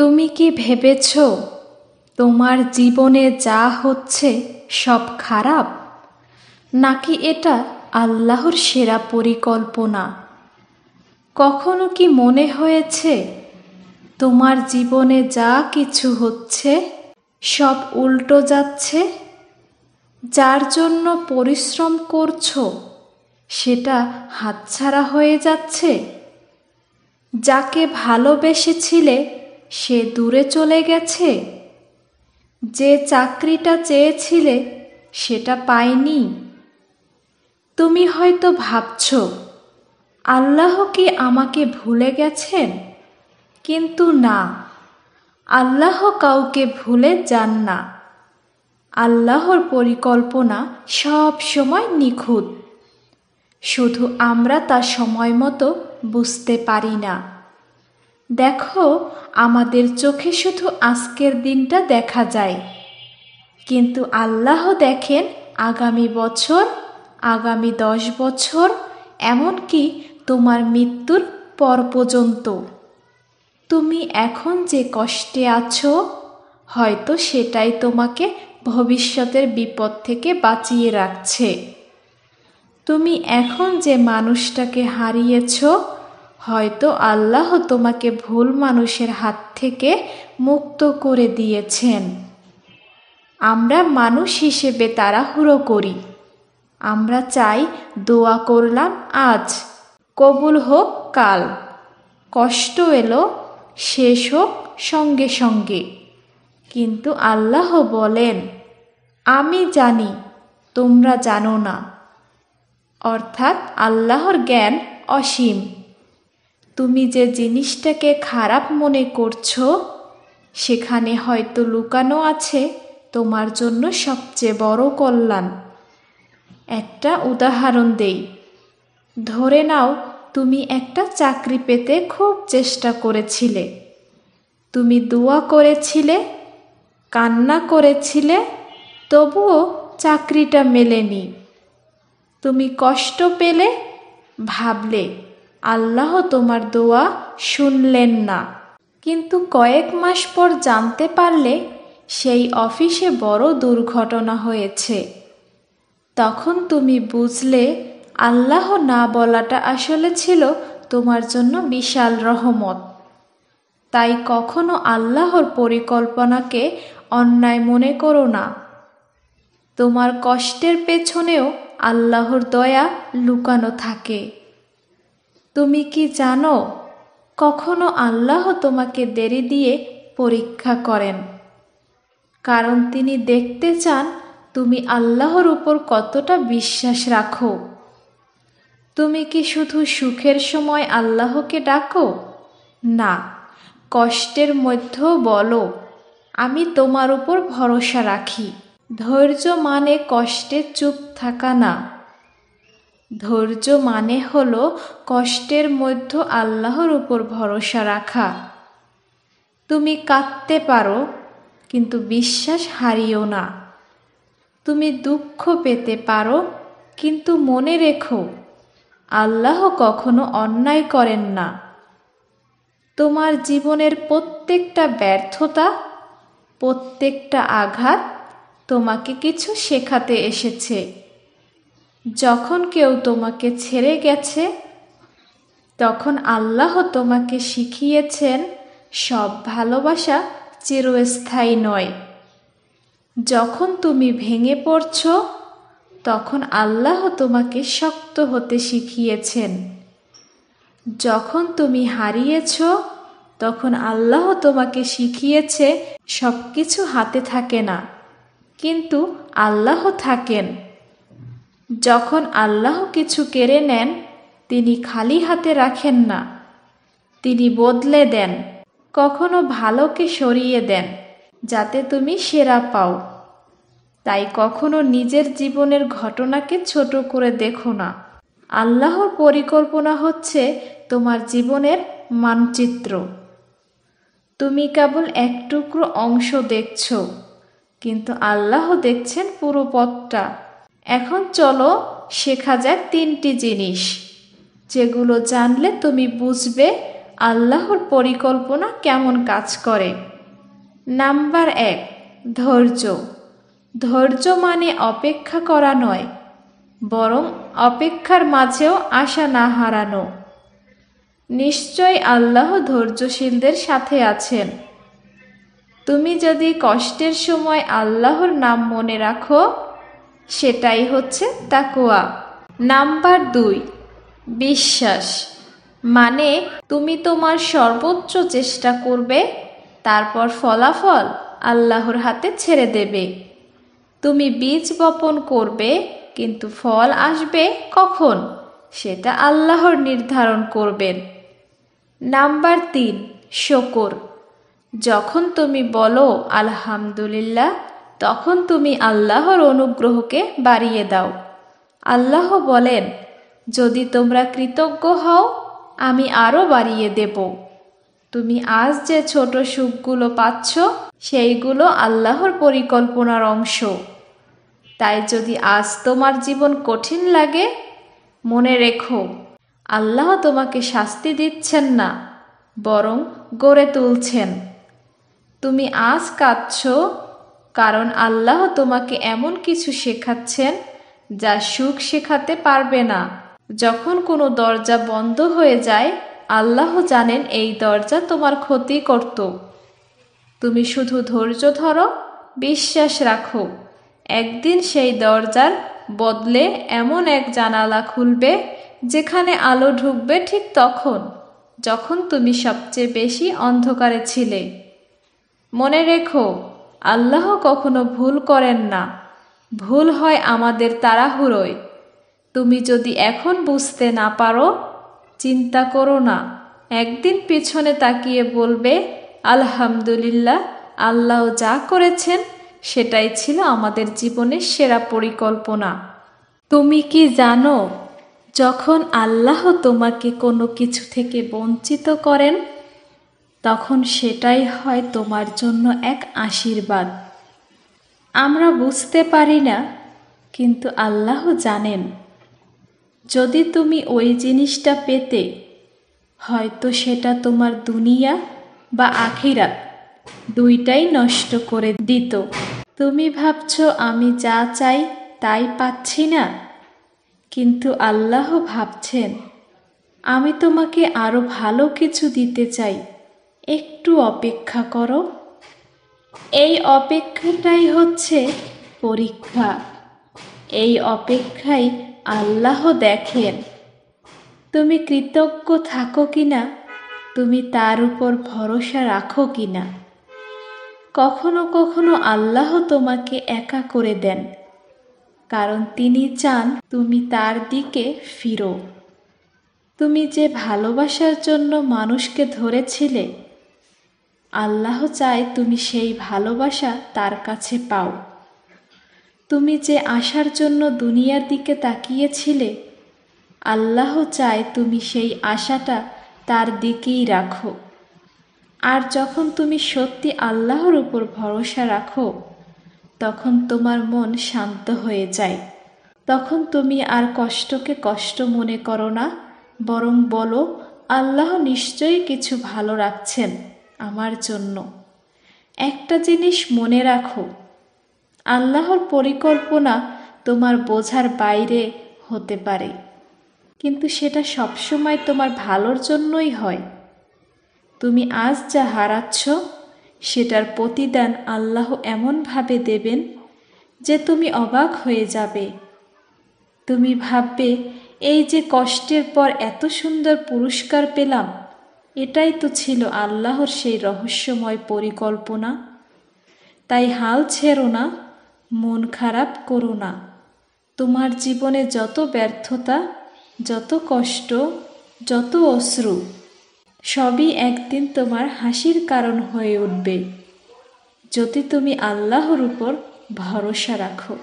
তুমি কি ভেবেছ তোমার জীবনে যা হচ্ছে সব খারাপ, নাকি এটা আল্লাহর সেরা পরিকল্পনা? কখনো কি মনে হয়েছে তোমার জীবনে যা কিছু হচ্ছে সব উল্টো যাচ্ছে? যার জন্য পরিশ্রম করছো সেটা হাতছাড়া হয়ে যাচ্ছে। যাকে ভালোবেসেছিলে সে দূরে চলে গেছে। যে চাকরিটা চেয়েছিলে সেটা পাইনি। তুমি হয়তো ভাবছো, আল্লাহ কি আমাকে ভুলে গেছেন? কিন্তু না, আল্লাহ কাউকে ভুলে যান না। আল্লাহর পরিকল্পনা সব সময় নিখুঁত, শুধু আমরা তা সময় মতো বুঝতে পারি না। দেখো, আমাদের চোখে শুধু আজকের দিনটা দেখা যায়, কিন্তু আল্লাহ দেখেন আগামী বছর, আগামী 10 বছর, এমনকি তোমার মৃত্যুর পর পর্যন্ত। তুমি এখন যে কষ্টে আছো, হয়তো সেটাই তোমাকে ভবিষ্যতের বিপদ থেকে বাঁচিয়ে রাখছে। তুমি এখন যে মানুষটাকে হারিয়েছ, হয়তো আল্লাহ তোমাকে ভুল মানুষের হাত থেকে মুক্ত করে দিয়েছেন। আমরা মানুষ হিসেবে তাড়াহুড়ো করি। আমরা চাই দোয়া করলাম আজ, কবুল হোক কাল। কষ্ট এলো, শেষ হোক সঙ্গে সঙ্গে। কিন্তু আল্লাহ বলেন, আমি জানি তোমরা জানো না। অর্থাৎ আল্লাহর জ্ঞান অসীম। তুমি যে জিনিসটাকে খারাপ মনে করছো, সেখানে হয়তো লুকানো আছে তোমার জন্য সবচেয়ে বড় কল্যাণ। একটা উদাহরণ দেই। ধরে নাও, তুমি একটা চাকরি পেতে খুব চেষ্টা করেছিলে। তুমি দোয়া করেছিলে, কান্না করেছিলে, তবুও চাকরিটা মেলেনি। তুমি কষ্ট পেলে, ভাবলে আল্লাহ তোমার দোয়া শুনলেন না। কিন্তু কয়েক মাস পর জানতে পারলে সেই অফিসে বড় দুর্ঘটনা হয়েছে। তখন তুমি বুঝলে আল্লাহ না বলাটা আসলে ছিল তোমার জন্য বিশাল রহমত। তাই কখনো আল্লাহর পরিকল্পনাকে অন্যায় মনে করো না। তোমার কষ্টের পেছনেও আল্লাহর দয়া লুকানো থাকে। তুমি কি জানো, কখনো আল্লাহ তোমাকে দেরি দিয়ে পরীক্ষা করেন, কারণ তিনি দেখতে চান তুমি আল্লাহর উপর কতটা বিশ্বাস রাখো। তুমি কি শুধু সুখের সময় আল্লাহকে ডাকো? না, কষ্টের মধ্যেও বলো, আমি তোমার উপর ভরসা রাখি। ধৈর্য মানে কষ্টে চুপ থাকা না। ধৈর্য মানে হলো কষ্টের মধ্যে আল্লাহর উপর ভরসা রাখা। তুমি কাঁদতে পারো, কিন্তু বিশ্বাস হারিও না। তুমি দুঃখ পেতে পারো, কিন্তু মনে রেখো আল্লাহ কখনো অন্যায় করেন না। তোমার জীবনের প্রত্যেকটা ব্যর্থতা, প্রত্যেকটা আঘাত তোমাকে কিছু শেখাতে এসেছে। যখন কেউ তোমাকে ছেড়ে গেছে, তখন আল্লাহ তোমাকে শিখিয়েছেন সব ভালোবাসা চিরস্থায়ী নয়। যখন তুমি ভেঙে পড়ছো, তখন আল্লাহ তোমাকে শক্ত হতে শিখিয়েছেন। যখন তুমি হারিয়েছ, তখন আল্লাহ তোমাকে শিখিয়েছে সব কিছু হাতে থাকে না, কিন্তু আল্লাহ থাকেন। যখন আল্লাহ কিছু কেড়ে নেন, তিনি খালি হাতে রাখেন না, তিনি বদলে দেন। কখনো ভালোকে সরিয়ে দেন যাতে তুমি সেরা পাও। তাই কখনো নিজের জীবনের ঘটনাকে ছোট করে দেখো না। আল্লাহর পরিকল্পনা হচ্ছে তোমার জীবনের মানচিত্র। তুমি কেবল এক টুকরো অংশ দেখছো, কিন্তু আল্লাহ দেখছেন পুরো পথটা। এখন চলো শেখা যাক 3টি জিনিস, যেগুলো জানলে তুমি বুঝবে আল্লাহর পরিকল্পনা কেমন কাজ করে। নাম্বার 1, ধৈর্য। ধৈর্য মানে অপেক্ষা করা নয়, বরং অপেক্ষার মাঝেও আশা না হারানো। নিশ্চয় আল্লাহ ধৈর্যশীলদের সাথে আছেন। তুমি যদি কষ্টের সময় আল্লাহর নাম মনে রাখো, সেটাই হচ্ছে তাকওয়া। নাম্বার 2, বিশ্বাস। মানে তুমি তোমার সর্বোচ্চ চেষ্টা করবে, তারপর ফলাফল আল্লাহর হাতে ছেড়ে দেবে। তুমি বীজ বপন করবে, কিন্তু ফল আসবে কখন সেটা আল্লাহর নির্ধারণ করবেন। নাম্বার 3, শুকর। যখন তুমি বলো আলহামদুলিল্লাহ, তখন তুমি আল্লাহর অনুগ্রহকে বাড়িয়ে দাও। আল্লাহ বলেন, যদি তোমরা কৃতজ্ঞ হও, আমি আরও বাড়িয়ে দেব। তুমি আজ যে ছোট সুখগুলো পাচ্ছ, সেইগুলো আল্লাহর পরিকল্পনার অংশ। তাই যদি আজ তোমার জীবন কঠিন লাগে, মনে রেখো, আল্লাহ তোমাকে শাস্তি দিচ্ছেন না, বরং গড়ে তুলছেন। তুমি আজ কাঁদছ, কারণ আল্লাহ তোমাকে এমন কিছু শেখাচ্ছেন যা সুখ শেখাতে পারবে না। যখন কোনো দরজা বন্ধ হয়ে যায়, আল্লাহ জানেন এই দরজা তোমার ক্ষতি করত। তুমি শুধু ধৈর্য ধরো, বিশ্বাস রাখো। একদিন সেই দরজার বদলে এমন এক জানালা খুলবে, যেখানে আলো ঢুকবে ঠিক তখন, যখন তুমি সবচেয়ে বেশি অন্ধকারে ছিলে। মনে রেখো, আল্লাহ কখনো ভুল করেন না। ভুল হয় আমাদের তাড়াহুড়োয়। তুমি যদি এখন বুঝতে না পারো, চিন্তা করো না। একদিন পিছনে তাকিয়ে বলবে, আলহামদুলিল্লাহ, আল্লাহ যা করেছেন সেটাই ছিল আমাদের জীবনের সেরা পরিকল্পনা। তুমি কি জানো, যখন আল্লাহ তোমাকে কোনো কিছু থেকে বঞ্চিত করেন, তখন সেটাই হয় তোমার জন্য এক আশীর্বাদ। আমরা বুঝতে পারি না, কিন্তু আল্লাহ জানেন। যদি তুমি ওই জিনিসটা পেতে, হয়তো সেটা তোমার দুনিয়া বা আখিরাত দুইটাই নষ্ট করে দিত। তুমি ভাবছো আমি যা চাই তাই পাচ্ছি না, কিন্তু আল্লাহ ভাবছেন, আমি তোমাকে আরো ভালো কিছু দিতে চাই, একটু অপেক্ষা করো। এই অপেক্ষাটাই হচ্ছে পরীক্ষা। এই অপেক্ষায় আল্লাহ দেখেন তুমি কৃতজ্ঞ থাকো কিনা, তুমি তার উপর ভরসা রাখো কিনা। কখনো কখনো আল্লাহ তোমাকে একা করে দেন, কারণ তিনি চান তুমি তার দিকে ফিরো। তুমি যে ভালোবাসার জন্য মানুষকে ধরেছিলে, আল্লাহ চায় তুমি সেই ভালোবাসা তার কাছে পাও। তুমি যে আশার জন্য দুনিয়ার দিকে তাকিয়েছিলে, আল্লাহ চায় তুমি সেই আশাটা তার দিকেই রাখো। আর যখন তুমি সত্যি আল্লাহর উপর ভরসা রাখো, তখন তোমার মন শান্ত হয়ে যায়। তখন তুমি আর কষ্টকে কষ্ট মনে করো না, বরং বলো, আল্লাহ নিশ্চয়ই কিছু ভালো রাখছেন আমার জন্য। একটা জিনিস মনে রাখো, আল্লাহর পরিকল্পনা তোমার বোঝার বাইরে হতে পারে, কিন্তু সেটা সবসময় তোমার ভালোর জন্যই হয়। তুমি আজ যা হারাচ্ছ, সেটার প্রতিদান আল্লাহ এমনভাবে দেবেন যে তুমি অবাক হয়ে যাবে। তুমি ভাববে, এই যে কষ্টের পর এত সুন্দর পুরস্কার পেলাম, এটাই তো ছিল আল্লাহর সেই রহস্যময় পরিকল্পনা। তাই হাল ছেড়ো না, মন খারাপ করো না। তোমার জীবনে যত ব্যর্থতা, যত কষ্ট, যত অশ্রু, সবই একদিন তোমার হাসির কারণ হয়ে উঠবে, যদি তুমি আল্লাহর উপর ভরসা রাখো।